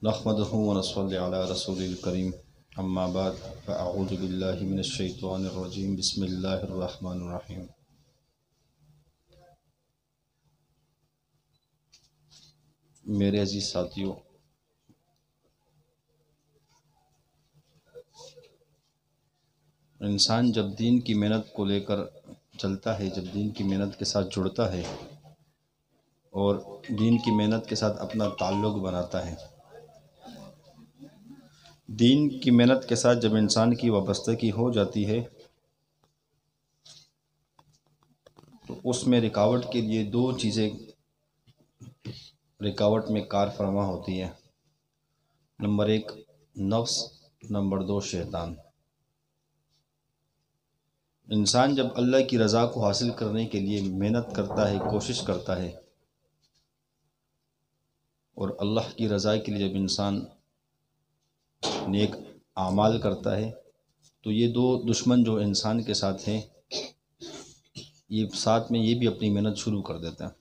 نحمده ونصلي على رسول الكريم اما بعد فاعوذ باللہ من الشیطان الرجیم بسم اللہ الرحمن الرحیم۔ میرے عزیز ساتھیوں، انسان جب دین کی محنت کو لے کر چلتا ہے، جب دین کی محنت کے ساتھ جڑتا ہے اور دین کی محنت کے ساتھ اپنا تعلق بناتا ہے، دین کی محنت کے ساتھ جب انسان کی وابستگی ہو جاتی ہے تو اس میں رکاوٹ کے لیے دو چیزیں رکاوٹ میں کار فرما ہوتی ہیں۔ نمبر ایک نفس، نمبر دو شیطان۔ انسان جب اللہ کی رضا کو حاصل کرنے کے لیے محنت کرتا ہے، کوشش کرتا ہے، اور اللہ کی رضا کے لیے جب انسان نیک اعمال کرتا ہے تو یہ دو دشمن جو انسان کے ساتھ ہیں، یہ ساتھ میں یہ بھی اپنی محنت شروع کر دیتے ہیں،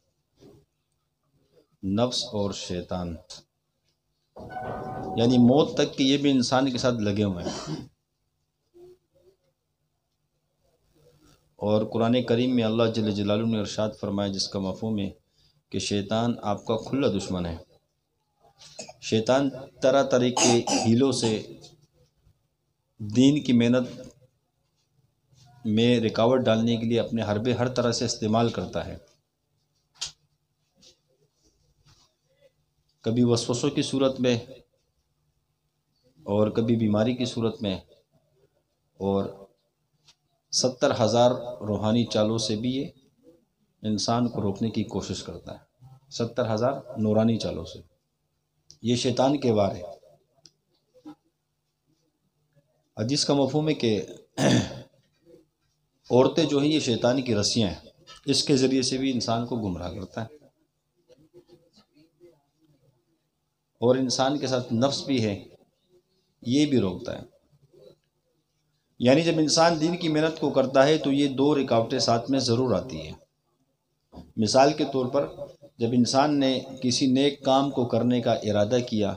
نفس اور شیطان، یعنی موت تک کہ یہ بھی انسان کے ساتھ لگے ہوئے ہیں۔ اور قرآن کریم میں اللہ جل جلالہ نے ارشاد فرمایا، جس کا مفہوم ہے کہ شیطان آپ کا کھلا دشمن ہے۔ شیطان طرح طرح کے ہیلوں سے دین کی محنت میں رکاوٹ ڈالنے کے لیے اپنے حربے ہر طرح سے استعمال کرتا ہے، کبھی وسوسوں کی صورت میں اور کبھی بیماری کی صورت میں، اور 70,000 روحانی چالوں سے بھی یہ انسان کو روکنے کی کوشش کرتا ہے، 70,000 نورانی چالوں سے۔ یہ شیطان کے وار ہے۔ حدیث کا مفہوم ہے کہ عورتیں جو ہیں یہ شیطان کی رسیاں ہیں، اس کے ذریعے سے بھی انسان کو گمراہ کرتا ہے۔ اور انسان کے ساتھ نفس بھی ہے، یہ بھی روکتا ہے۔ یعنی جب انسان دین کی محنت کو کرتا ہے تو یہ دو رکاوٹیں ساتھ میں ضرور آتی ہیں۔ مثال کے طور پر جب انسان نے کسی نیک کام کو کرنے کا ارادہ کیا،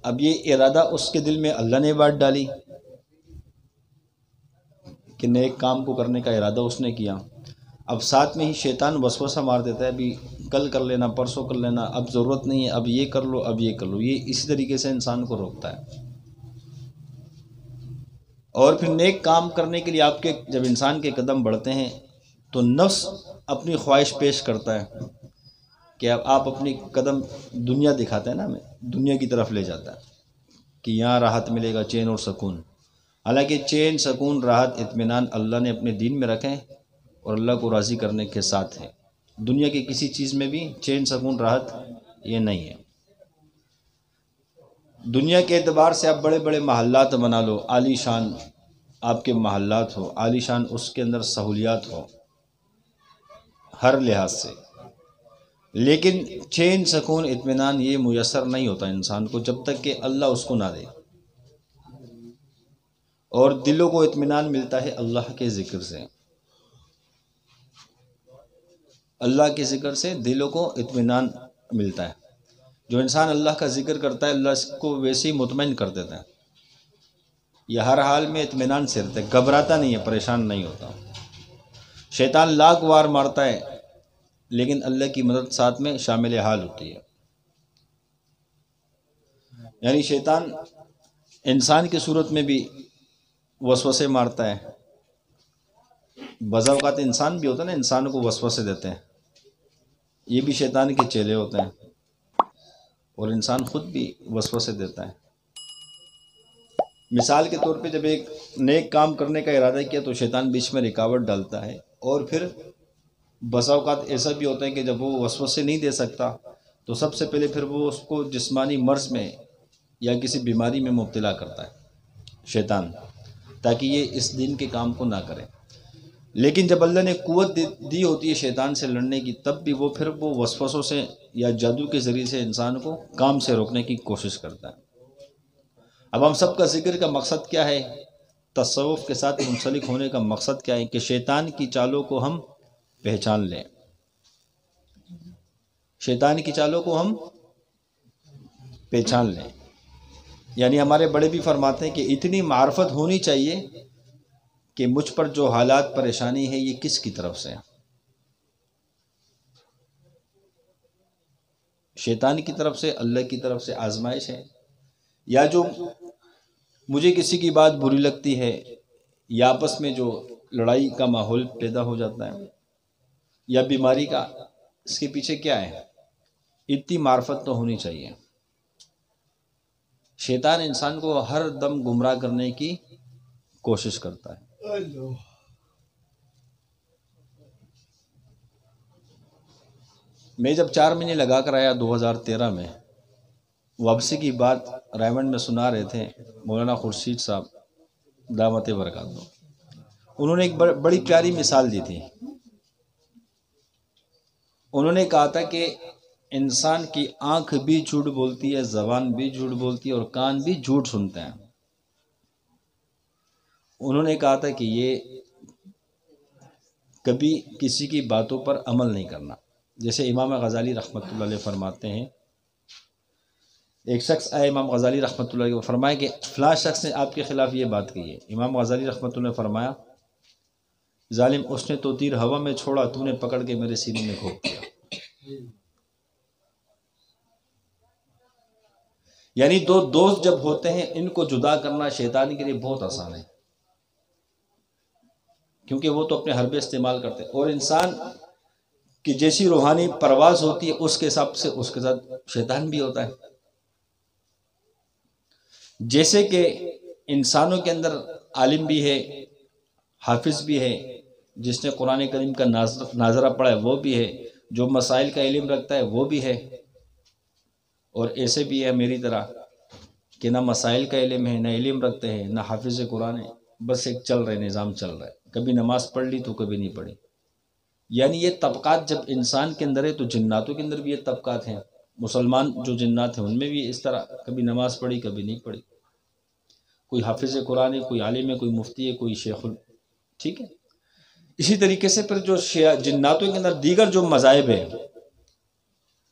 اب یہ ارادہ اس کے دل میں اللہ نے بات ڈالی کہ نیک کام کو کرنے کا ارادہ اس نے کیا، اب ساتھ میں ہی شیطان وسوسہ مار دیتا ہے، ابھی کل کر لینا، پرسوں کر لینا، اب ضرورت نہیں ہے، اب یہ کر لو، اب یہ کر لو۔ یہ اسی طریقے سے انسان کو روکتا ہے۔ اور پھر نیک کام کرنے کے لیے آپ کے جب انسان کے قدم بڑھتے ہیں تو نفس اپنی خواہش پیش کرتا ہے کہ اب آپ اپنی قدم دنیا دکھاتے ہیں نا، ہمیں دنیا کی طرف لے جاتا ہے کہ یہاں راحت ملے گا، چین اور سکون۔ حالانکہ چین، سکون، راحت، اطمینان اللہ نے اپنے دین میں رکھے ہیں اور اللہ کو راضی کرنے کے ساتھ ہیں۔ دنیا کی کسی چیز میں بھی چین، سکون، راحت یہ نہیں ہے۔ دنیا کے اعتبار سے آپ بڑے بڑے محلات بنا لو، عالی شان آپ کے محلات ہو، عالی شان اس کے اندر سہولیات ہو ہر لحاظ سے، لیکن چین، سکون، اطمینان یہ میسر نہیں ہوتا انسان کو جب تک کہ اللہ اس کو نہ دے۔ اور دلوں کو اطمینان ملتا ہے اللہ کے ذکر سے، اللہ کے ذکر سے دلوں کو اطمینان ملتا ہے۔ جو انسان اللہ کا ذکر کرتا ہے، اللہ اس کو ویسے ہی مطمئن کر دیتا ہے، یہ ہر حال میں اطمینان سے رہتا ہے، گھبراتا نہیں ہے، پریشان نہیں ہوتا۔ شیطان لاکھ وار مارتا ہے لیکن اللہ کی مدد ساتھ میں شامل حال ہوتی ہے۔ یعنی شیطان انسان کی صورت میں بھی وسوسے مارتا ہے، بعض اوقات انسان بھی ہوتا ہے نا، انسان کو وسوسے دیتے ہیں، یہ بھی شیطان کے چیلے ہوتے ہیں، اور انسان خود بھی وسوسے دیتا ہے۔ مثال کے طور پہ جب ایک نیک کام کرنے کا ارادہ کیا تو شیطان بیچ میں رکاوٹ ڈالتا ہے، اور پھر بعض اوقات ایسا بھی ہوتا ہے کہ جب وہ وسوسے نہیں دے سکتا تو سب سے پہلے پھر وہ اس کو جسمانی مرض میں یا کسی بیماری میں مبتلا کرتا ہے شیطان، تاکہ یہ اس دین کے کام کو نہ کرے۔ لیکن جب اللہ نے قوت دی ہوتی ہے شیطان سے لڑنے کی، تب بھی وہ پھر وہ وسوسوں سے یا جادو کے ذریعے سے انسان کو کام سے روکنے کی کوشش کرتا ہے۔ اب ہم سب کا ذکر کا مقصد کیا ہے؟ تصوف کے ساتھ منسلک ہونے کا مقصد کیا ہے؟ کہ شیطان کی چالوں کو ہم پہچان لیں، شیطان کی چالوں کو ہم پہچان لیں. یعنی ہمارے بڑے بھی فرماتے ہیں کہ اتنی معرفت ہونی چاہیے کہ مجھ پر جو حالات پریشانی ہے یہ کس کی طرف سے ہے. شیطان کی طرف سے، اللہ کی طرف سے آزمائش ہے، یا جو مجھے کسی کی بات بری لگتی ہے، یا آپس میں جو لڑائی کا ماحول پیدا ہو جاتا ہے، یا بیماری کا، اس کے پیچھے کیا ہے؟ اتنی معرفت تو ہونی چاہیے. شیطان انسان کو ہر دم گمراہ کرنے کی کوشش کرتا ہے. میں جب 4 مہینے لگا کر آیا 2013 میں، واپسی کی بات رائمنڈ میں سنا رہے تھے مولانا خورشید صاحب دامت برکاتہ. انہوں نے ایک بڑی پیاری مثال دی تھی. انہوں نے کہا تھا کہ انسان کی آنکھ بھی جھوٹ بولتی ہے، زبان بھی جھوٹ بولتی ہے، اور کان بھی جھوٹ سنتے ہیں. انہوں نے کہا تھا کہ یہ کبھی کسی کی باتوں پر عمل نہیں کرنا. جیسے امام غزالی رحمۃ اللہ علیہ فرماتے ہیں، ایک شخص آئے امام غزالی رحمۃ اللہ علیہ کو فرمایا کہ فلاں شخص نے آپ کے خلاف یہ بات کہی ہے. امام غزالی رحمۃ اللہ نے فرمایا، ظالم، اس نے تو تیر ہوا میں چھوڑا، تو نے پکڑ کے میرے سینے میں گھونپ دیا. یعنی دو دوست جب ہوتے ہیں، ان کو جدا کرنا شیطان کے لیے بہت آسان ہے، کیونکہ وہ تو اپنے حربے استعمال کرتے ہیں. اور انسان کی جیسی روحانی پرواز ہوتی ہے اس کے حساب سے اس کے ساتھ شیطان بھی ہوتا ہے. جیسے کہ انسانوں کے اندر عالم بھی ہے، حافظ بھی ہے، جس نے قرآن کریم کا ناظرہ پڑھا ہے وہ بھی ہے، جو مسائل کا علم رکھتا ہے وہ بھی ہے، اور ایسے بھی ہے میری طرح کہ نہ مسائل کا علم ہے، نہ علم رکھتے ہیں، نہ حافظ قرآن ہے، بس ایک چل رہے نظام چل رہا ہے. کبھی نماز پڑھ لی تو کبھی نہیں پڑھی. یعنی یہ طبقات جب انسان کے اندر ہے تو جناتوں کے اندر بھی یہ طبقات ہیں. مسلمان جو جنات ہیں ان میں بھی اس طرح، کبھی نماز پڑھی کبھی نہیں پڑھی. کوئی حافظ قرآن ہے، کوئی عالم ہے، کوئی مفتی ہے، کوئی شیخ ٹھیک ہے. اسی طریقے سے پھر جو جناتوں کے اندر دیگر جو مذاہب ہیں،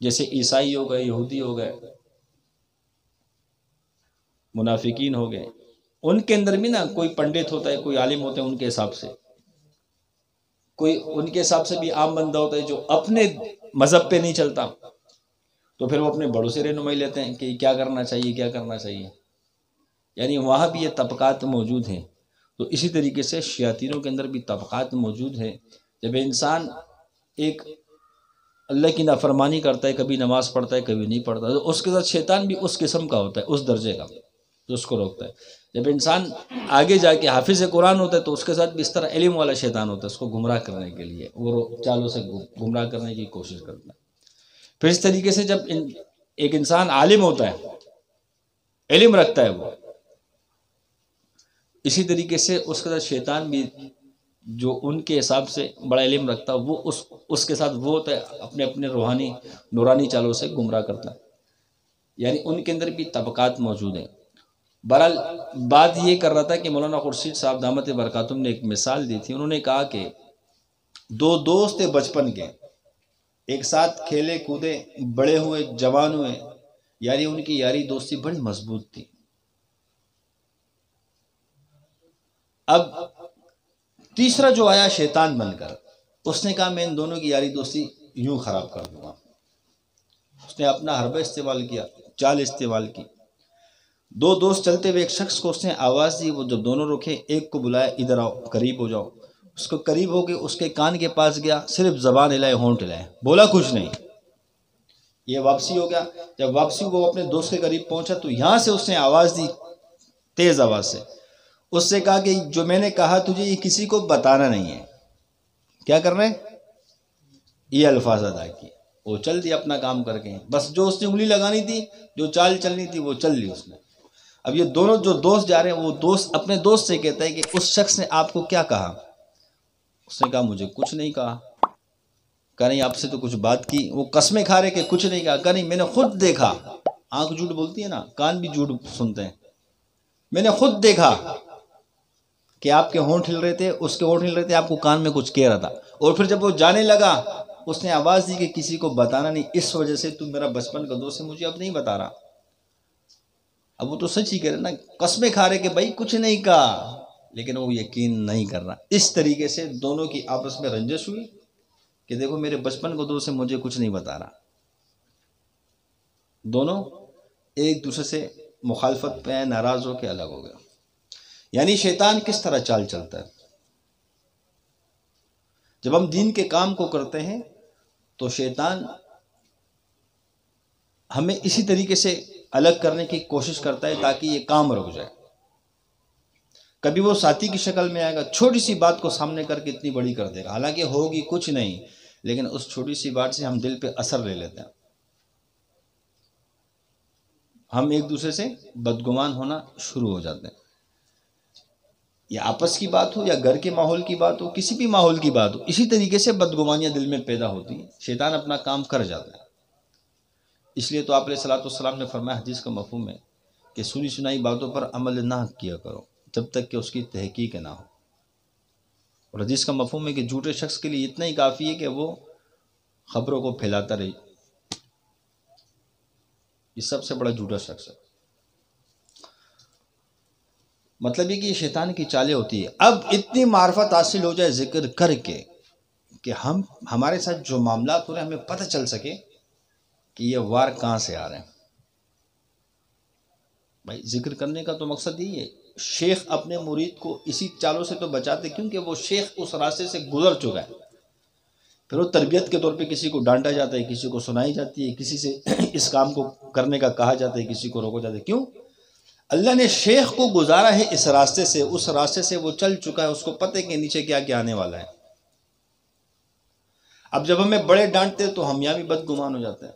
جیسے عیسائی ہو گئے، یہودی ہو گئے، منافقین ہو گئے، ان کے اندر بھی نا کوئی پنڈت ہوتا ہے، کوئی عالم ہوتا ہے ان کے حساب سے، کوئی ان کے حساب سے بھی عام بندہ ہوتا ہے جو اپنے مذہب پہ نہیں چلتا، تو پھر وہ اپنے بڑوں سے رہنمائی لیتے ہیں کہ کیا کرنا چاہیے کیا کرنا چاہیے. یعنی وہاں بھی یہ طبقات موجود ہیں. تو اسی طریقے سے شیاطینوں کے اندر بھی طبقات موجود ہیں. جب انسان ایک اللہ کی نافرمانی کرتا ہے، کبھی نماز پڑھتا ہے کبھی نہیں پڑھتا، تو اس کے ساتھ شیطان بھی اس قسم کا ہوتا ہے، اس درجے کا، تو اس کو روکتا ہے. جب انسان آگے جا کے حافظ قرآن ہوتا ہے تو اس کے ساتھ بھی اس طرح علم والا شیطان ہوتا ہے، اس کو گمراہ کرنے کے لیے، وہ چالوں سے گمراہ کرنے کی کوشش کرتا ہے. پھر اس طریقے سے جب ایک انسان عالم ہوتا ہے، علم رکھتا ہے، وہ اسی طریقے سے اس کے ساتھ شیطان بھی جو ان کے حساب سے بڑا علم رکھتا ہے، وہ اس کے ساتھ وہ ہوتا ہے، اپنے اپنے روحانی نورانی چالوں سے گمراہ کرتا ہے. یعنی ان کے اندر بھی طبقات موجود ہیں. بہرحال بات یہ کر رہا تھا کہ مولانا خورشید صاحب دامت برکاتہم نے ایک مثال دی تھی. انہوں نے کہا کہ 2 دوست تھے بچپن کے، ایک ساتھ کھیلے کودے، بڑے ہوئے، جوان ہوئے، یعنی ان کی یاری دوستی بڑی مضبوط تھی. اب تیسرا جو آیا شیطان بن کر، اس نے کہا میں ان دونوں کی یاری دوستی یوں خراب کر دوں گا. اس نے اپنا حربہ استعمال کیا، چال استعمال کی. 2 دوست چلتے ہوئے ایک شخص کو اس نے آواز دی. وہ جب دونوں رکے، ایک کو بلایا، ادھر آؤ، قریب ہو جاؤ. اس کو قریب ہو کے اس کے کان کے پاس گیا، صرف زبان ہلائے، ہونٹ ہلائے، بولا کچھ نہیں. یہ واپسی ہو گیا. جب واپسی وہ اپنے دوست کے قریب پہنچا تو یہاں سے اس نے آواز دی، تیز آواز سے. اس سے کہا کہ جو میں نے کہا تجھے یہ کسی کو بتانا نہیں ہے. کیا کرنا ہے؟ یہ الفاظ ادا کیے. وہ چل دی اپنا کام کر کے. بس جو اس نے انگلی لگانی تھی، جو چال چلنی تھی، وہ چل لی اس نے. اب یہ دونوں جو دوست جا رہے ہیں، وہ دوست اپنے دوست سے کہتا ہے کہ اس شخص نے آپ کو کیا کہا؟ اس نے کہا مجھے کچھ نہیں کہا. کہا نہیں آپ سے تو کچھ بات کی. وہ قسمیں کھا رہے کہ کچھ نہیں کہا. کہا نہیں میں نے خود دیکھا. آنکھ جھوٹ بولتی ہے نا، کان بھی جھوٹ سنتے ہیں. میں نے خود دیکھا کہ آپ کے ہونٹ ہل رہے تھے، اس کے ہونٹ ہل رہے تھے، آپ کو کان میں کچھ کہہ رہا تھا. اور پھر جب وہ جانے لگا اس نے آواز دی کہ کسی کو بتانا نہیں، اس وجہ سے تم میرا بچپن کا دوست ہے، مجھے اب نہیں بتا رہا. اب وہ تو سچ ہی کہہ رہے نا، قسمیں کھا رہے کہ بھائی کچھ نہیں کہا، لیکن وہ یقین نہیں کر رہا۔ اس طریقے سے دونوں کی آپس میں رنجش ہوئی کہ دیکھو میرے بچپن کو دوست سے مجھے کچھ نہیں بتا رہا، دونوں ایک دوسرے سے مخالفت پہ ناراض ہو کے الگ ہو گئے۔ یعنی شیطان کس طرح چال چلتا ہے؟ جب ہم دین کے کام کو کرتے ہیں تو شیطان ہمیں اسی طریقے سے الگ کرنے کی کوشش کرتا ہے تاکہ یہ کام رک جائے۔ کبھی وہ ساتھی کی شکل میں آئے گا، چھوٹی سی بات کو سامنے کر کے اتنی بڑی کر دے گا، حالانکہ ہوگی کچھ نہیں، لیکن اس چھوٹی سی بات سے ہم دل پہ اثر لے لیتے ہیں، ہم ایک دوسرے سے بدگمان ہونا شروع ہو جاتے ہیں۔ یا آپس کی بات ہو یا گھر کے ماحول کی بات ہو، کسی بھی ماحول کی بات ہو، اسی طریقے سے بدگمانیاں دل میں پیدا ہوتی ہیں، شیطان اپنا کام کر جاتا ہے۔ اس لیے تو آپ علیہ الصلوۃ والسلام نے فرمایا، حدیث کا مفہوم ہے کہ سنی سنائی باتوں پر عمل نہ کیا کرو جب تک کہ اس کی تحقیق نہ ہو۔ اور حدیث کا مفہوم ہے کہ جھوٹے شخص کے لیے اتنا ہی کافی ہے کہ وہ خبروں کو پھیلاتا رہے، یہ سب سے بڑا جھوٹا شخص ہے۔ مطلب یہ کہ یہ شیطان کی چالیں ہوتی ہے۔ اب اتنی معرفت حاصل ہو جائے ذکر کر کے کہ ہمارے ساتھ جو معاملات ہو رہے ہیں ہمیں پتہ چل سکے کہ یہ وار کہاں سے آ رہے ہیں۔ بھائی ذکر کرنے کا تو مقصد یہی ہے، شیخ اپنے مرید کو اسی چالوں سے تو بچاتے کیونکہ وہ شیخ اس راستے سے گزر چکا ہے۔ پھر وہ تربیت کے طور پہ کسی کو ڈانٹا جاتا ہے، کسی کو سنائی جاتی ہے، کسی سے اس کام کو کرنے کا کہا جاتا ہے، کسی کو روکا جاتا ہے۔ کیوں؟ اللہ نے شیخ کو گزارا ہے اس راستے سے، اس راستے سے وہ چل چکا ہے، اس کو پتہ ہے کہ نیچے کیا کیا آنے والا ہے۔ اب جب ہمیں بڑے ڈانٹتے تو ہم یہاں بھی بدگمان ہو جاتے ہیں،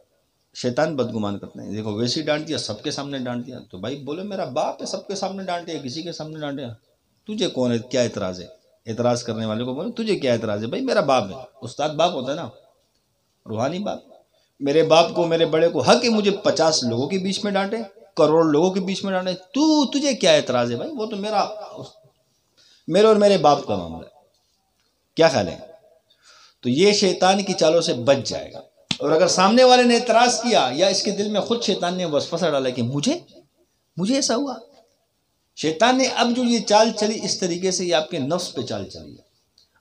شیطان بدگمان کرتے ہیں، دیکھو ویسے ہی ڈانٹ دیا، سب کے سامنے ڈانٹ دیا، تو بھائی بولو میرا باپ ہے، سب کے سامنے ڈانٹے، کسی کے سامنے ڈانٹے، تجھے کون ہے، کیا اعتراض ہے؟ اعتراض کرنے والے کو بولو تجھے کیا اعتراض ہے؟ بھائی میرا باپ ہے، استاد باپ ہوتا ہے نا، روحانی باپ۔ میرے باپ کو، میرے بڑے کو حق ہے مجھے 50 لوگوں کے بیچ میں ڈانٹے، کروڑ لوگوں کے بیچ میں ڈانٹے، تجھے کیا اعتراض ہے؟ بھائی وہ تو میرے اور میرے باپ کا معاملہ ہے، کیا خیال ہے؟ تو یہ شیطان کی چالوں سے بچ جائے گا۔ اور اگر سامنے والے نے اعتراض کیا یا اس کے دل میں خود شیطان نے وسوسہ ڈالا کہ مجھے ایسا ہوا، شیطان نے اب جو یہ چال چلی اس طریقے سے، یہ آپ کے نفس پہ چال چلی ہے،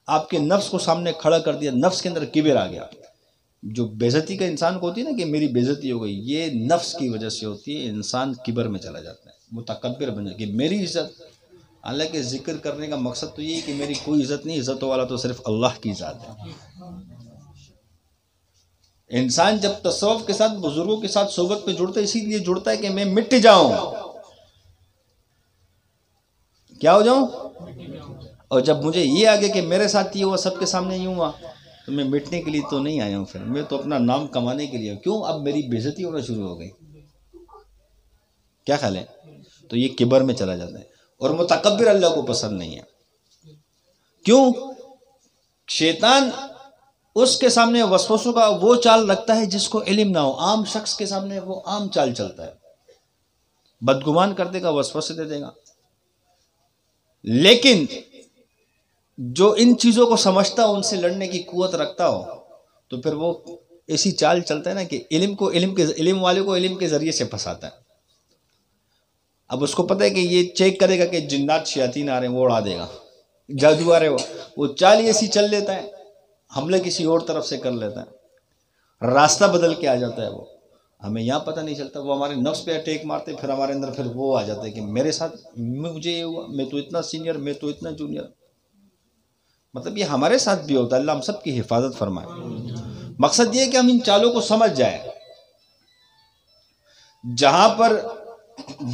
آپ کے نفس کو سامنے کھڑا کر دیا، نفس کے اندر کبر آ گیا۔ جو بے عزتی کا انسان کو ہوتی ہے نا کہ میری بے عزتی ہو گئی، یہ نفس کی وجہ سے ہوتی ہے، انسان کبر میں چلا جاتا ہے، متکبر بن جاتا ہے کہ میری عزت۔ حالانکہ ذکر کرنے کا مقصد تو یہ ہے کہ میری کوئی عزت نہیں، عزت والا تو صرف اللہ کی ذات ہے۔ انسان جب تصوف کے ساتھ، بزرگوں کے ساتھ صحبت پہ جڑتا ہے، اسی لیے جڑتا ہے کہ میں مٹ جاؤں، کیا ہو جاؤں؟ اور جب مجھے یہ آگے کہ میرے ساتھ یہ ہوا، سب کے سامنے یہ ہوا، تو میں مٹنے کے لیے تو نہیں آیا ہوں، پھر میں تو اپنا نام کمانے کے لیے۔ کیوں؟ اب میری بے عزتی ہونا شروع ہو گئی، کیا خیال ہے؟ تو یہ کبر میں چلا جاتا ہے، اور متکبر اللہ کو پسند نہیں ہے۔ کیوں؟ شیطان اس کے سامنے وسوسوں کا وہ چال رکھتا ہے جس کو علم نہ ہو، عام شخص کے سامنے وہ عام چال چلتا ہے، بدگمان کر دے گا، وسوسے دے دے گا۔ لیکن جو ان چیزوں کو سمجھتا ہو، ان سے لڑنے کی قوت رکھتا ہو، تو پھر وہ ایسی چال چلتا ہے نا کہ علم والے کو علم کے ذریعے سے پھنساتا ہے۔ اب اس کو پتہ ہے کہ یہ چیک کرے گا کہ جنات شیاطین آ رہے ہیں، وہ اڑا دے گا، جادو آ رہے ہو، وہ چال ایسی چل لیتا ہے، حملے کسی اور طرف سے کر لیتا ہے، راستہ بدل کے آ جاتا ہے، وہ ہمیں یہاں پتہ نہیں چلتا، وہ ہمارے نفس پہ اٹیک مارتے، پھر ہمارے اندر پھر وہ آ جاتا ہے کہ میرے ساتھ مجھے یہ ہوا، میں تو اتنا سینئر، میں تو اتنا جونیئر۔ مطلب یہ ہمارے ساتھ بھی ہوتا ہے، اللہ ہم سب کی حفاظت فرمائے۔ مقصد یہ ہے کہ ہم ان چالوں کو سمجھ جائیں۔ جہاں پر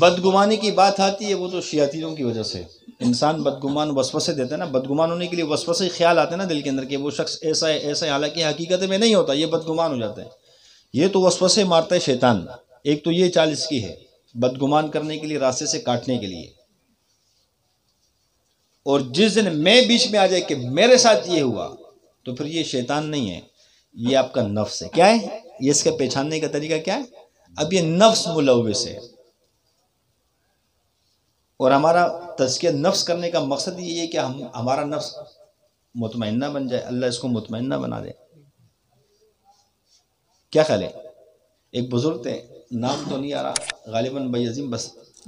بدگمانی کی بات آتی ہے وہ تو شیاطینوں کی وجہ سے، انسان بدگمان وسوسے دیتا ہے نا، بدگمان ہونے کے لیے وسوسے خیال آتے ہیں نا دل کے اندر کہ وہ شخص ایسا ہے ایسا ہے، حالانکہ حقیقت میں نہیں ہوتا، یہ بدگمان ہو جاتا ہے، یہ تو وسوسے مارتا ہے شیطان۔ ایک تو یہ چال اس کی ہے، بدگمان کرنے کے لیے، راستے سے کاٹنے کے لیے۔ اور جس دن میں بیچ میں آ جائے کہ میرے ساتھ یہ ہوا، تو پھر یہ شیطان نہیں ہے، یہ آپ کا نفس ہے۔ کیا ہے یہ؟ اس کے پہچاننے کا طریقہ کیا ہے؟ اب یہ نفس ملوث ہے، اور ہمارا تزکیہ نفس کرنے کا مقصد یہ ہے کہ ہمارا نفس مطمئنہ بن جائے، اللہ اس کو مطمئنہ بنا دے۔ کیا خیال ہے؟ ایک بزرگ تھے، نام تو نہیں آ رہا، غالباً بھائی عظیم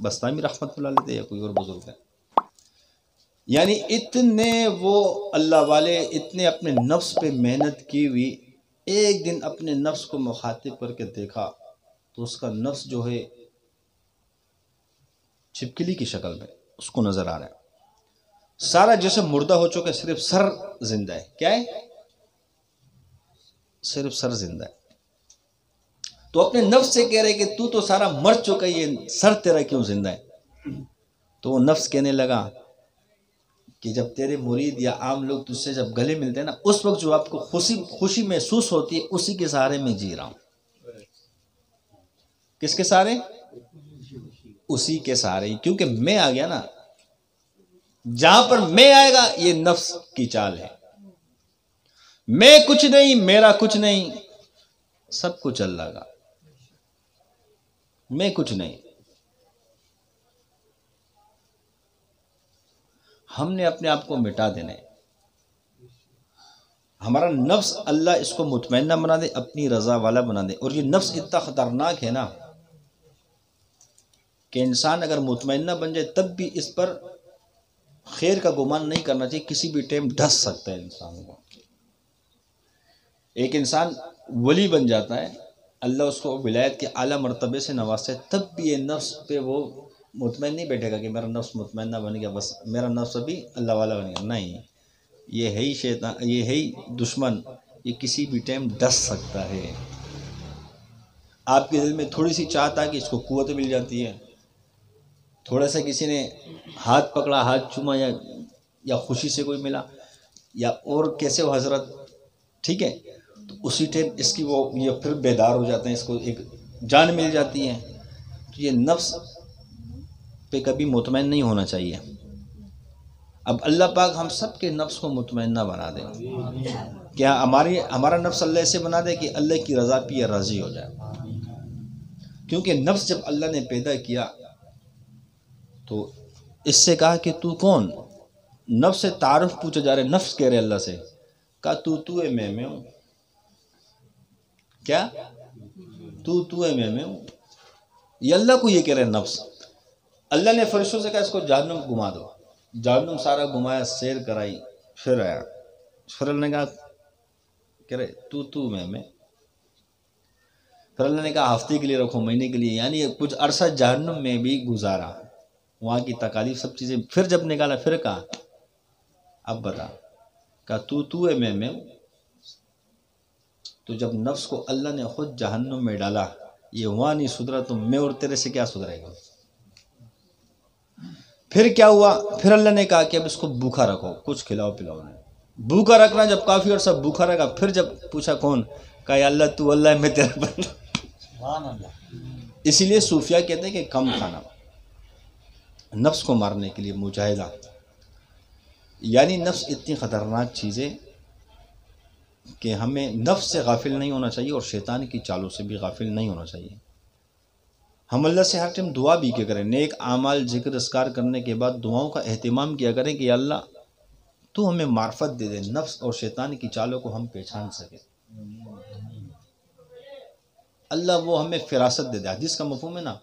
بستامی رحمۃ اللہ علیہ تھے یا کوئی اور بزرگ ہے. یعنی اتنے وہ اللہ والے اتنے اپنے نفس پہ محنت کی ہوئی. ایک دن اپنے نفس کو مخاطب کر کے دیکھا تو اس کا نفس جو ہے چھپکلی کی شکل میں اس کو نظر آ رہا ہے. سارا جسم مردہ ہو چکا ہے، صرف سر زندہ ہے. کیا ہے؟ صرف سر زندہ ہے. تو اپنے نفس سے کہہ رہے کہ تو سارا مر چکا ہے، یہ سر تیرا کیوں زندہ ہے؟ تو وہ نفس کہنے لگا کہ جب تیرے مرید یا عام لوگ تجھ سے جب گلے ملتے ہیں نا، اس وقت جو آپ کو خوشی محسوس ہوتی ہے، اسی کے سہارے میں جی رہا ہوں. کس کے سہارے؟ اسی کے سہارے. کیونکہ میں آ گیا نا، جہاں پر میں آئے گا یہ نفس کی چال ہے. میں کچھ نہیں، میرا کچھ نہیں، سب کچھ اللہ کا. میں کچھ نہیں. ہم نے اپنے آپ کو مٹا دینا ہے. ہمارا نفس اللہ اس کو مطمئنہ بنا دے، اپنی رضا والا بنا دے. اور یہ نفس اتنا خطرناک ہے نا کہ انسان اگر مطمئنہ بن جائے تب بھی اس پر خیر کا گمان نہیں کرنا چاہیے. کسی بھی ٹائم ڈس سکتا ہے انسان کو. ایک انسان ولی بن جاتا ہے، اللہ اس کو ولایت کے اعلیٰ مرتبے سے نوازتا ہے، تب بھی یہ نفس پہ وہ مطمئن نہیں بیٹھے گا کہ میرا نفس مطمئنہ بن گیا، بس میرا نفس ابھی اللہ والا بن گیا. نہیں، یہ ہے ہی شیطان، یہ ہے ہی دشمن. یہ کسی بھی ٹائم ڈس سکتا ہے. آپ کے دل میں تھوڑی سی چاہت آ کہ اس کو قوت مل جاتی ہے، تھوڑا سا کسی نے ہاتھ پکڑا، ہاتھ چوما، یا خوشی سے کوئی ملا، یا اور کیسے ہو حضرت، ٹھیک ہے، تو اسی ٹائم اس کی وہ یہ پھر بیدار ہو جاتے ہیں، اس کو ایک جان مل جاتی ہے. تو یہ نفس پہ کبھی مطمئن نہیں ہونا چاہیے. اب اللہ پاک ہم سب کے نفس کو مطمئنہ بنا دے. کیا ہمارا نفس اللہ سے بنا دے کہ اللہ کی رضا پہ راضی ہو جائے. کیونکہ نفس جب اللہ نے پیدا کیا تو اس سے کہا کہ تو کون؟ نفس سے تعارف پوچھا جا رہا ہے. نفس کہہ رہے اللہ سے، کہا تو ہے، میں ہوں. کیا؟ تو ہے، میں ہوں. یہ اللہ کو یہ کہہ رہے نفس. اللہ نے فرشتوں سے کہا اس کو جہنم گھما دو. جہنم سارا گھمایا، سیر کرائی، پھر آیا. پھر اللہ نے کہا کہہ رہے تو میں. پھر اللہ نے کہا ہفتے کے لیے رکھو، مہینے کے لیے، یعنی کچھ عرصہ جہنم میں بھی گزارا، وہاں کی تکالیف سب چیزیں. پھر جب نکالا پھر کہا اب بتا. کہا تو ہے، میں ہوں. تو جب نفس کو اللہ نے خود جہنم میں ڈالا، یہ وہاں نہیں سدھرا تو میں اور تیرے سے کیا سدھرے گا؟ پھر کیا ہوا؟ پھر اللہ نے کہا کہ اب اس کو بھوکا رکھو، کچھ کھلاؤ پلاؤ. نہیں بھوکا رکھنا. جب کافی عرصہ بھوکا رکھا، پھر جب پوچھا کون؟ کہا یا اللہ تو اللہ ہے، میں تیرا بندہ. اسی لیے صوفیہ کہتے ہیں کہ کم کھانا، نفس کو مارنے کے لیے مجاہدہ. یعنی نفس اتنی خطرناک چیز ہے کہ ہمیں نفس سے غافل نہیں ہونا چاہیے اور شیطان کی چالوں سے بھی غافل نہیں ہونا چاہیے. ہم اللہ سے ہر ٹائم دعا بھی کیا کریں. نیک اعمال ذکر اذکار کرنے کے بعد دعاؤں کا اہتمام کیا کریں کہ یا اللہ تو ہمیں معرفت دے دے، نفس اور شیطان کی چالوں کو ہم پہچان سکیں. اللہ وہ ہمیں فراست دے دے. حدیث کا مفہوم ہے نا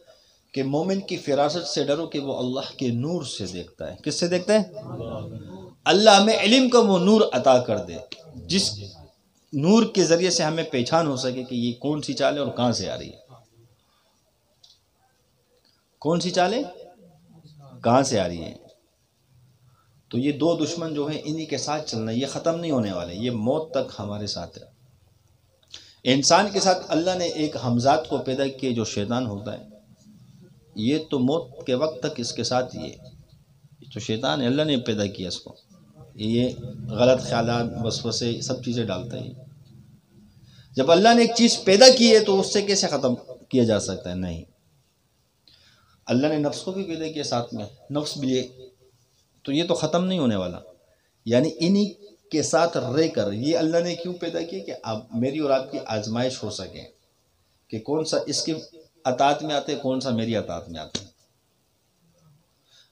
کہ مومن کی فراست سے ڈرو کہ وہ اللہ کے نور سے دیکھتا ہے. کس سے دیکھتا ہے؟ اللہ ہمیں علم کا وہ نور عطا کر دے جس نور کے ذریعے سے ہمیں پہچان ہو سکے کہ یہ کون سی چال ہے اور کہاں سے آ رہی ہے. کون سی چال ہے، کہاں سے آ رہی ہے. تو یہ دو دشمن جو ہیں انہی کے ساتھ چلنا ہے. یہ ختم نہیں ہونے والے، یہ موت تک ہمارے ساتھ ہے. انسان کے ساتھ اللہ نے ایک ہمزاد کو پیدا کیا جو شیطان ہوتا ہے. یہ تو موت کے وقت تک اس کے ساتھ ہی ہے. تو شیطان ہے، اللہ نے پیدا کیا اس کو. یہ غلط خیالات، وسوسے، سب چیزیں ڈالتا ہے. جب اللہ نے ایک چیز پیدا کی ہے تو اس سے کیسے ختم کیا جا سکتا ہے؟ نہیں. اللہ نے نفس کو بھی پیدا کیا ساتھ میں، نفس بھی ہے، تو یہ تو ختم نہیں ہونے والا. یعنی انہی کے ساتھ رہ کر یہ اللہ نے کیوں پیدا کیا کہ اب میری اور آپ کی آزمائش ہو سکے کہ کون سا اس کی اطاعت میں آتے، کون سا میری اطاعت میں آتے.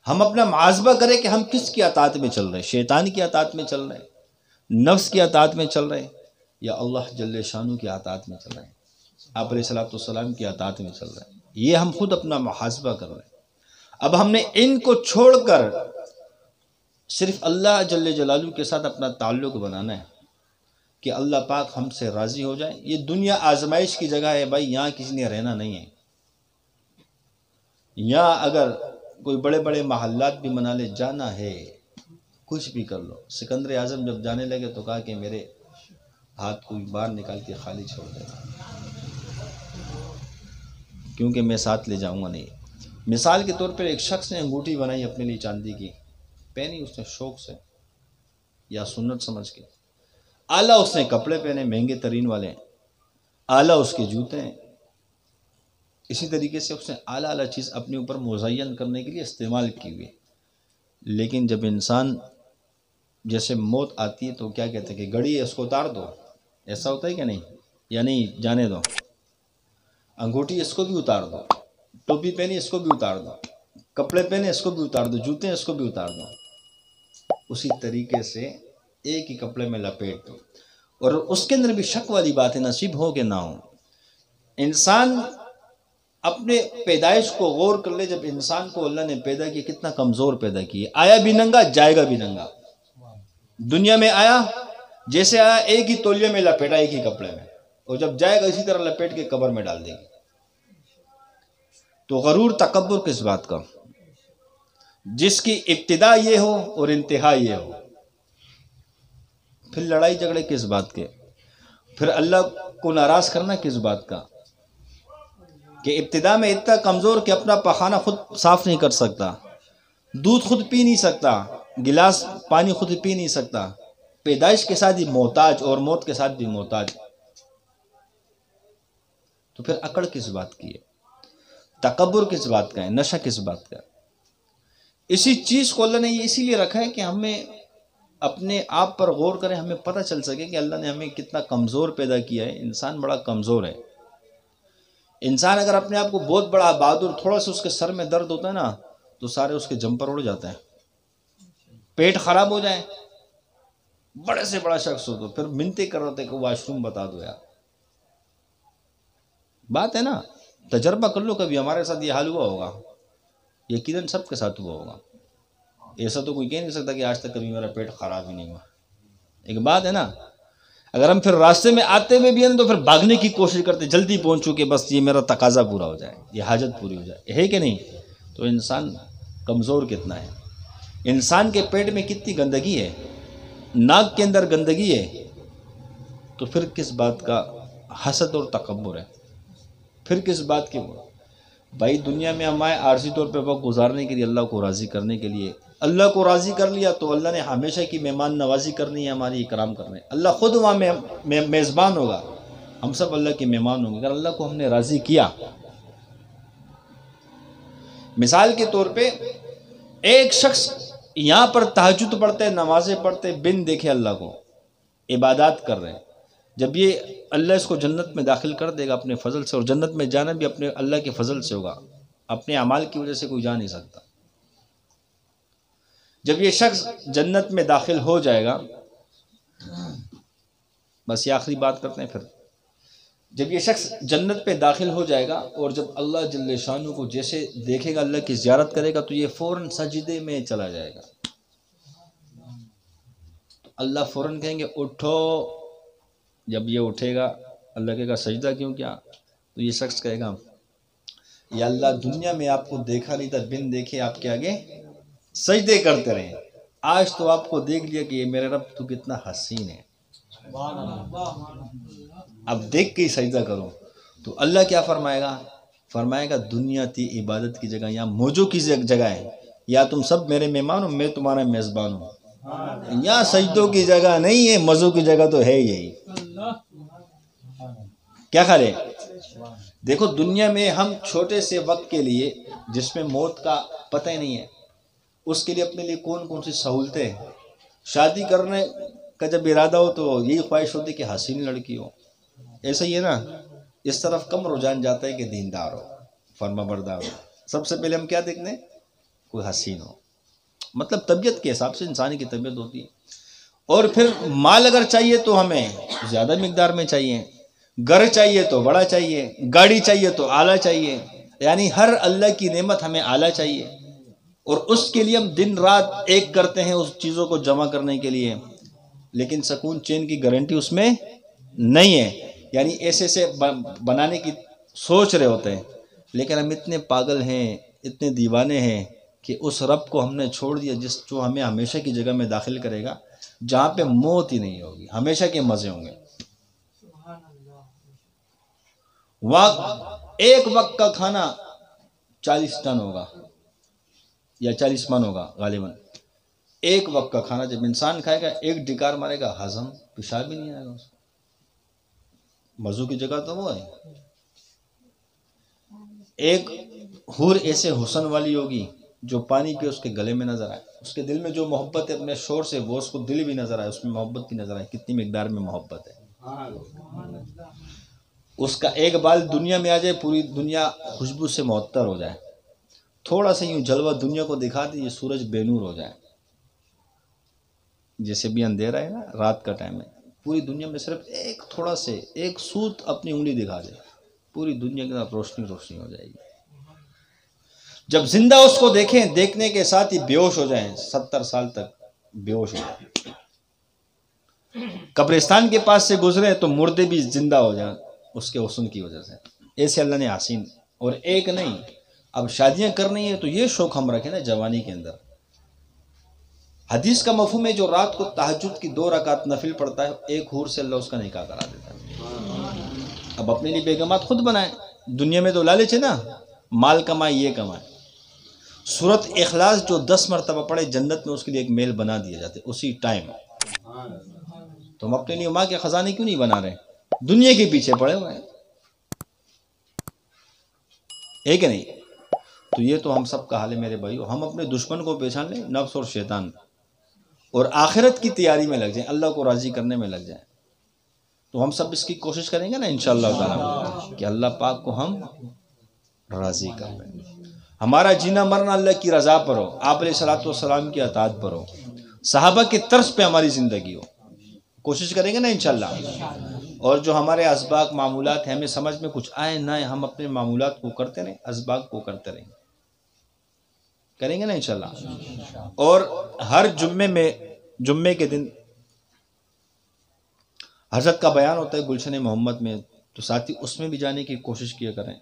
ہم اپنا محاسبہ کریں کہ ہم کس کی اطاعت میں چل رہے ہیں. شیطان کی اطاعت میں چل رہے ہیں، نفس کی اطاعت میں چل رہے ہیں، یا اللہ جل شانہ کی اطاعت میں چل رہے ہیں، آپ علیہ الصلوۃ والسلام کی اطاعت میں چل رہے ہیں. یہ ہم خود اپنا محاسبہ کر رہے ہیں. اب ہم نے ان کو چھوڑ کر صرف اللہ جل جلالہ کے ساتھ اپنا تعلق بنانا ہے کہ اللہ پاک ہم سے راضی ہو جائے۔ یہ دنیا آزمائش کی جگہ ہے بھائی، یہاں کسی نے رہنا نہیں ہے۔ یہاں اگر کوئی بڑے بڑے محلات بھی بنا لے، جانا ہے کچھ بھی کر لو۔ سکندر اعظم جب جانے لگے تو کہا کہ میرے ہاتھ کو باہر نکال کے خالی چھوڑ دینا، کیونکہ میں ساتھ لے جاؤں گا نہیں۔ مثال کے طور پر ایک شخص نے انگوٹھی بنائی اپنے لیے چاندی کی، پہنی اس نے شوق سے یا سنت سمجھ کے، اعلیٰ اس نے کپڑے پہنے مہنگے ترین والے، اعلیٰ اس کے جوتے ہیں، اسی طریقے سے اس نے اعلیٰ اعلیٰ چیز اپنے اوپر مزین کرنے کے لیے استعمال کی ہوئی۔ لیکن جب انسان جیسے موت آتی ہے تو کیا کہتے ہیں کہ گڑی ہے اس کو اتار دو، ایسا ہوتا ہے کہ نہیں؟ یا نہیں جانے دو، انگوٹھی اس کو بھی اتار دو، ٹوپی پہنی اس کو بھی اتار دو، کپڑے پہنے اس کو بھی اتار دو، جوتے اس کو بھی اتار دو۔ اسی طریقے سے ایک ہی کپڑے میں لپیٹ دو۔ اور اس کے اندر بھی شک والی بات ہے، نصیب ہو کہ نہ ہو۔ انسان اپنے پیدائش کو غور کر لے، جب انسان کو اللہ نے پیدا کیا کتنا کمزور پیدا کیا، آیا بھی ننگا جائے گا بھی ننگا۔ دنیا میں آیا جیسے آیا ایک ہی تولیے میں لپیٹا، ایک ہی کپڑے میں، اور جب جائے گا اسی طرح لپیٹ کے قبر میں ڈال دے گی۔ تو غرور تکبر کس بات کا، جس کی ابتدا یہ ہو اور انتہا یہ ہو، پھر لڑائی جھگڑے کس بات کے، پھر اللہ کو ناراض کرنا کس بات کا، کہ ابتدا میں اتنا کمزور کہ اپنا پخانہ خود صاف نہیں کر سکتا، دودھ خود پی نہیں سکتا، گلاس پانی خود پی نہیں سکتا، پیدائش کے ساتھ ہی محتاج اور موت کے ساتھ بھی محتاج، تو پھر اکڑ کس بات کی ہے، تکبر کس بات کا ہے، نشہ کس بات کا ہے؟ اسی چیز کو اللہ نے یہ اسی لیے رکھا ہے کہ ہمیں اپنے آپ پر غور کریں، ہمیں پتہ چل سکے کہ اللہ نے ہمیں کتنا کمزور پیدا کیا ہے۔ انسان بڑا کمزور ہے۔ انسان اگر اپنے آپ کو بہت بڑا بہادر، تھوڑا سا اس کے سر میں درد ہوتا ہے نا تو سارے اس کے جمپر اڑ جاتے ہیں، پیٹ خراب ہو جائے، بڑے سے بڑا شخص ہو تو پھر منتیں کر رہے تھے کہ واش روم بتا دو یار۔ بات ہے نا، تجربہ کر لو، کبھی ہمارے ساتھ یہ حال ہوا ہوگا، یقیناً سب کے ساتھ ہوا ہوگا۔ ایسا تو کوئی کہہ نہیں سکتا کہ آج تک کبھی میرا پیٹ خراب ہی نہیں ہوا۔ ایک بات ہے نا، اگر ہم پھر راستے میں آتے ہوئے بھی ہیں تو پھر بھاگنے کی کوشش کرتے، جلدی پہنچوں کہ بس یہ میرا تقاضا پورا ہو جائے، یہ حاجت پوری ہو جائے، ہے کہ نہیں؟ تو انسان کمزور کتنا ہے۔ انسان کے پیٹ میں کتنی گندگی ہے، ناک کے اندر گندگی ہے، تو پھر کس بات کا حسد اور تکبر ہے، پھر کس بات کی؟ بھائی دنیا میں ہم آئے عارضی طور پہ وقت گزارنے کے لیے، اللہ کو راضی کرنے کے لیے۔ اللہ کو راضی کر لیا تو اللہ نے ہمیشہ کی مہمان نوازی کرنی ہے، ہماری اکرام کرنا ہے۔ اللہ خود وہاں میزبان ہوگا، ہم سب اللہ کے مہمان ہوں گے اگر اللہ کو ہم نے راضی کیا۔ مثال کے طور پہ ایک شخص یہاں پر تہجد پڑھتے، نمازیں پڑھتے، بن دیکھے اللہ کو عبادات کر رہے ہیں، جب یہ اللہ اس کو جنت میں داخل کر دے گا اپنے فضل سے، اور جنت میں جانا بھی اپنے اللہ کے فضل سے ہوگا، اپنے اعمال کی وجہ سے کوئی جا نہیں سکتا۔ جب یہ شخص جنت میں داخل ہو جائے گا، بس یہ آخری بات کرتے ہیں، پھر جب یہ شخص جنت پہ داخل ہو جائے گا اور جب اللہ جل شانہ کو جیسے دیکھے گا، اللہ کی زیارت کرے گا، تو یہ فوراً سجدے میں چلا جائے گا۔ تو اللہ فوراً کہیں گے اٹھو۔ جب یہ اٹھے گا، اللہ کہے گا سجدہ کیوں کیا؟ تو یہ شخص کہے گا یا اللہ دنیا میں آپ کو دیکھا نہیں تھا، بن دیکھے آپ کے آگے سجدے کرتے رہے، آج تو آپ کو دیکھ لیا کہ یہ میرے رب تو کتنا حسین ہے، اب دیکھ کے ہی سجدہ کرو۔ تو اللہ کیا فرمائے گا؟ فرمائے گا دنیا تھی عبادت کی جگہ، یہاں موجوں کی جگہ ہے، یا تم سب میرے مہمان ہو، میں تمہارا میزبان ہوں، یہاں سجدوں کی جگہ نہیں ہے، مزوں کی جگہ تو ہے یہی۔ کیا خیال ہے؟ دیکھو دنیا میں ہم چھوٹے سے وقت کے لیے جس میں موت کا پتہ ہی نہیں ہے، اس کے لیے اپنے لیے کون کون سی سہولتیں ہیں۔ شادی کرنے کا جب ارادہ ہو تو یہی خواہش ہوتی کہ حسین لڑکی ہو، ایسا ہی ہے نا، اس طرف کم رجحان جاتا ہے کہ دیندار ہو، فرما بردار ہو۔ سب سے پہلے ہم کیا دیکھتے ہیں؟ کوئی حسین ہو، مطلب طبیعت کے حساب سے انسانی کی طبیعت ہوتی ہے۔ اور پھر مال اگر چاہیے تو ہمیں زیادہ مقدار میں چاہیے، گھر چاہیے تو بڑا چاہیے، گاڑی چاہیے تو اعلیٰ چاہیے، یعنی ہر اللہ کی نعمت ہمیں اعلیٰ چاہیے۔ اور اس کے لیے ہم دن رات ایک کرتے ہیں اس چیزوں کو جمع کرنے کے لیے، لیکن سکون چین کی گارنٹی اس میں نہیں ہے. یعنی ایسے سے بنانے کی سوچ رہے ہوتے ہیں، لیکن ہم اتنے پاگل ہیں، اتنے دیوانے ہیں کہ اس رب کو ہم نے چھوڑ دیا جو ہمیں ہمیشہ کی جگہ میں داخل کرے گا، جہاں پہ موت ہی نہیں ہوگی، ہمیشہ کے مزے ہوں گے. ایک وقت کا کھانا 40 ٹن ہوگا یا 40 من ہوگا غالباً. ایک وقت کا کھانا جب انسان کھائے گا، ایک ڈکار مارے گا، ہضم پیشاب بھی نہیں آئے گا اس کو. مزو کی جگہ تو وہ ہے. ایک حور ایسے حسن والی ہوگی جو پانی پہ اس کے گلے میں نظر آئے، اس کے دل میں جو محبت ہے اپنے شور سے، وہ اس کو دل بھی نظر آئے، اس میں محبت بھی نظر آئے، کتنی مقدار میں محبت ہے. اس کا ایک بال دنیا میں آ جائے، پوری دنیا خوشبو سے معطر ہو جائے. تھوڑا سا یوں جلوہ دنیا کو دکھا دے، یہ سورج بے نور ہو جائے. جیسے بھی اندھیرا ہے نا، رات کا ٹائم ہے، پوری دنیا میں صرف ایک تھوڑا سے ایک سوت اپنی انگلی دکھا دے، پوری دنیا کے اندر روشنی روشنی ہو جائے گی. جب زندہ اس کو دیکھیں، دیکھنے کے ساتھ ہی بے ہوش ہو جائیں، 70 سال تک بے ہوش ہو جائیں. قبرستان کے پاس سے گزرے تو مردے بھی زندہ ہو جائیں اس کے حسن کی وجہ سے. ایسے اللہ نے حسین، اور ایک نہیں، اب شادیاں کرنی ہے تو یہ شوق ہم رکھیں نا جوانی کے اندر. حدیث کا مفہوم ہے جو رات کو تہجد کی 2 رکعت نفل پڑتا ہے، ایک حور سے اللہ اس کا نکاح کرا دیتا ہے. اب اپنے لیے بیگمات خود بنائیں. دنیا میں تو لالچ ہے نا، مال کمائے یہ کمائے. سورت اخلاص جو 10 مرتبہ پڑھے، جنت میں اس کے لیے ایک محل بنا دیا جاتے اسی ٹائم. تو ہم اپنے لیے ماں کے خزانے کیوں نہیں بنا رہے؟ دنیا کے پیچھے پڑے ہوئے ہیں، ہے کہ نہیں؟ تو یہ تو ہم سب کا حال ہے میرے بھائیو. ہم اپنے دشمن کو پہچان لیں، نفس اور شیطان، اور آخرت کی تیاری میں لگ جائیں، اللہ کو راضی کرنے میں لگ جائیں. تو ہم سب اس کی کوشش کریں گے نا انشاءاللہ تعالی کہ اللہ پاک کو ہم راضی کر لیں. ہمارا جینا مرنا اللہ کی رضا پر ہو، آپ علیہ الصلوۃ والسلام کی اطاعت پر ہو، صحابہ کے طرز پہ ہماری زندگی ہو. کوشش کریں گے نا انشاءاللہ. اور جو ہمارے اسباق معمولات ہیں، ہمیں سمجھ میں کچھ آئے نہ آئے، ہم اپنے معمولات کو کرتے رہیں، اسباق کو کرتے رہیں، کریں گے نا انشاءاللہ. اور ہر جمعے کے دن حضرت کا بیان ہوتا ہے گلشن محمد میں، تو ساتھی اس میں بھی جانے کی کوشش کیا کریں.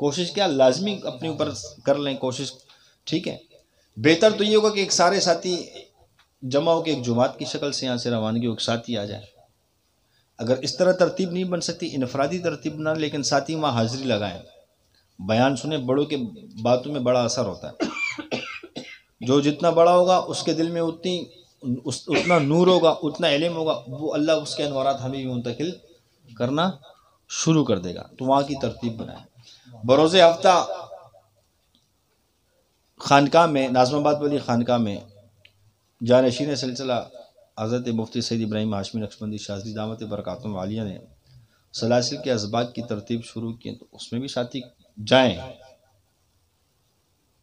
کوشش کیا لازمی اپنے اوپر کر لیں کوشش، ٹھیک ہے. بہتر تو یہ ہوگا کہ ایک سارے ساتھی جمع ہو کے ایک جماعت کی شکل سے یہاں سے روانگی ہو، ایک ساتھی آ جائے. اگر اس طرح ترتیب نہیں بن سکتی، انفرادی ترتیب نہ، لیکن ساتھی وہاں حاضری لگائیں، بیان سنیں. بڑوں کے باتوں میں بڑا اثر ہوتا ہے. جو جتنا بڑا ہوگا اس کے دل میں اتنا نور ہوگا، اتنا علم ہوگا، وہ اللہ اس کے انوارات ہمیں بھی منتقل کرنا شروع کر دے گا. تو وہاں کی ترتیب بنائیں. بروز ہفتہ خانقاہ میں، ناظم آباد والی خانقاہ میں جانشین سلسلہ حضرت مفتی سید ابراہیم ہاشمی نقشبندی شاذلی دعوت برکاتہم عالیہ نے سلاسل کے اسباق کی ترتیب شروع کی، تو اس میں بھی ساتھی جائیں.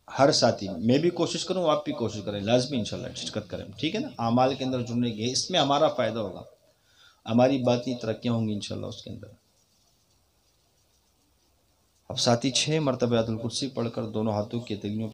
ہر ساتھی، میں بھی کوشش کروں، آپ بھی کوشش کریں، لازمی انشاءاللہ شرکت کریں، ٹھیک ہے نا. اعمال کے اندر جڑنے کی، اس میں ہمارا فائدہ ہوگا، ہماری باطنی ترقیاں ہوں گی انشاءاللہ اس کے اندر. اب ساتھی 6 مرتبہ آیت الکرسی پڑھ کر دونوں ہاتھوں کی تلیوں